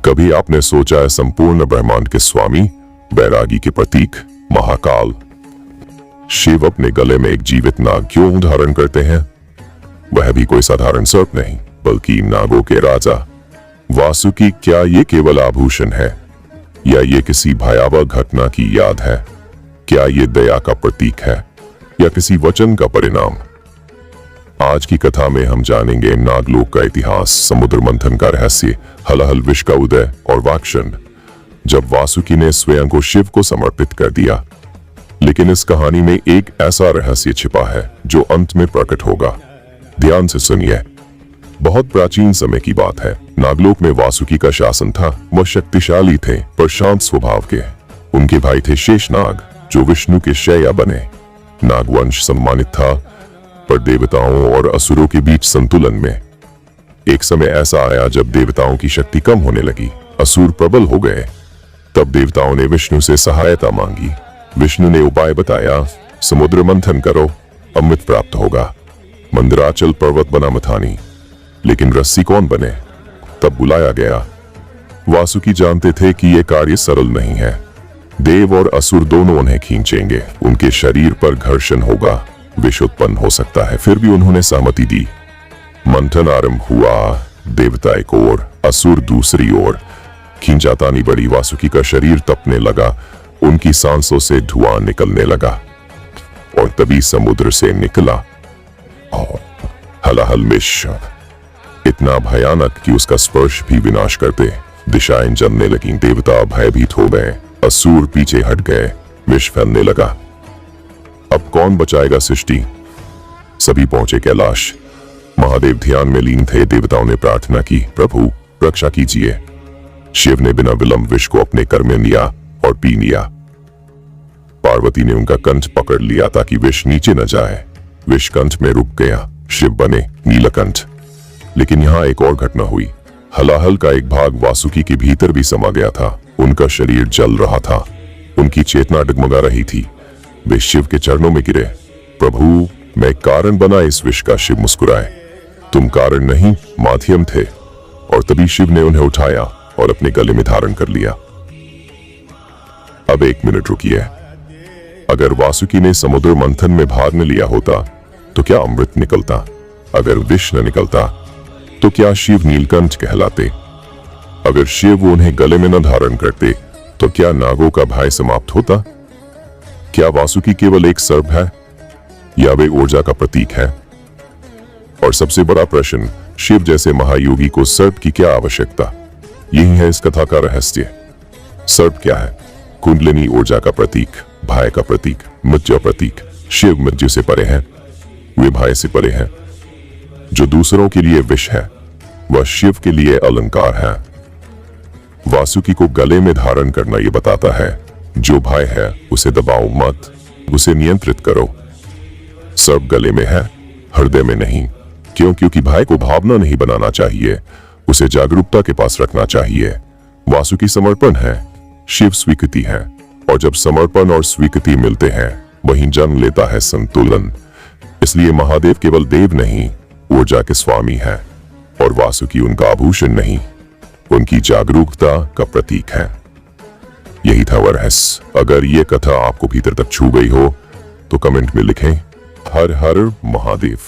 कभी आपने सोचा है संपूर्ण ब्रह्मांड के स्वामी, बैरागी के प्रतीक महाकाल शिव अपने गले में एक जीवित नाग क्यों धारण करते हैं? वह भी कोई साधारण सर्प नहीं, बल्कि नागों के राजा वासुकी। क्या ये केवल आभूषण है या ये किसी भयावह घटना की याद है? क्या ये दया का प्रतीक है या किसी वचन का परिणाम? आज की कथा में हम जानेंगे नागलोक का इतिहास, समुद्र मंथन का रहस्य, हलाहल विष का उदय और वाक्षण जब वासुकी ने स्वयं को शिव को समर्पित कर दिया। लेकिन इस कहानी में एक ऐसा रहस्य छिपा है जो अंत में प्रकट होगा। ध्यान से सुनिए। बहुत प्राचीन समय की बात है। नागलोक में वासुकी का शासन था। वह शक्तिशाली थे पर शांत स्वभाव के। उनके भाई थे शेषनाग जो विष्णु के शैया बने। नागवंश सम्मानित था पर देवताओं और असुरों के बीच संतुलन में। एक समय ऐसा आया जब देवताओं की शक्ति कम होने लगी, असुर प्रबल हो गए। तब देवताओं ने विष्णु से सहायता मांगी। विष्णु ने उपाय बताया, समुद्र मंथन करो, अमृत प्राप्त होगा। मंदराचल पर्वत बना मथानी, लेकिन रस्सी कौन बने? तब बुलाया गया। वासुकी जानते थे कि यह कार्य सरल नहीं है। देव और असुर दोनों उन्हें खींचेंगे, उनके शरीर पर घर्षण होगा, विष उत्पन्न हो सकता है। फिर भी उन्होंने सहमति दी। मंथन आरंभ हुआ। देवता एक ओर, असुर दूसरी ओर। खींचातानी बड़ी। वासुकी का शरीर तपने लगा, उनकी सांसों से धुआं निकलने लगा और तभी समुद्र से निकला हलाहल विष, इतना भयानक कि उसका स्पर्श भी विनाश करते। दिशाएं जमने लगीं, देवता भयभीत हो गए, असुर पीछे हट गए, विष फैलने लगा। अब कौन बचाएगा सृष्टि? सभी पहुंचे कैलाश। महादेव ध्यान में लीन थे। देवताओं ने प्रार्थना की, प्रभु रक्षा कीजिए। शिव ने बिना विलंब विष को अपने कर में लिया और पी लिया। पार्वती ने उनका कंठ पकड़ लिया ताकि विष नीचे न जाए। विष कंठ में रुक गया, शिव बने नीलकंठ। लेकिन यहाँ एक और घटना हुई। हलाहल का एक भाग वासुकी के भीतर भी समा गया था। उनका शरीर जल रहा था, उनकी चेतना डगमगा रही थी। वे शिव के चरणों में गिरे, प्रभु मैं कारण बना इस विष का। शिव मुस्कुराए, तुम कारण नहीं, माध्यम थे। और तभी शिव ने उन्हें उठाया और अपने गले में धारण कर लिया। अब एक मिनट रुकिए। अगर वासुकी ने समुद्र मंथन में भाग न लिया होता तो क्या अमृत निकलता? अगर विष न निकलता तो क्या शिव नीलकंठ कहलाते? अगर शिव उन्हें गले में न धारण करते तो क्या नागों का भय समाप्त होता? क्या वासुकी केवल एक सर्प है या वे ऊर्जा का प्रतीक है? और सबसे बड़ा प्रश्न, शिव जैसे महायोगी को सर्प की क्या आवश्यकता? यही है इस कथा का रहस्य। सर्प क्या है? कुंडलिनी ऊर्जा का प्रतीक, भय का प्रतीक, मृत्यु प्रतीक। शिव मृत्यु से परे हैं, वे भय से परे हैं। जो दूसरों के लिए विष है वह शिव के लिए अलंकार है। वासुकी को गले में धारण करना यह बताता है, जो भय है उसे दबाओ मत, उसे नियंत्रित करो। सर्प गले में है, हृदय में नहीं। क्यों? क्योंकि भय को भावना नहीं बनाना चाहिए, उसे जागरूकता के पास रखना चाहिए। वासुकी समर्पण है, शिव स्वीकृति है। और जब समर्पण और स्वीकृति मिलते हैं वहीं जन्म लेता है संतुलन। इसलिए महादेव केवल देव नहीं, ऊर्जा के स्वामी है। और वासुकी उनका आभूषण नहीं, उनकी जागरूकता का प्रतीक है। यही था वह रहस्य। अगर ये कथा आपको भीतर तक छू गई हो तो कमेंट में लिखें, हर हर महादेव।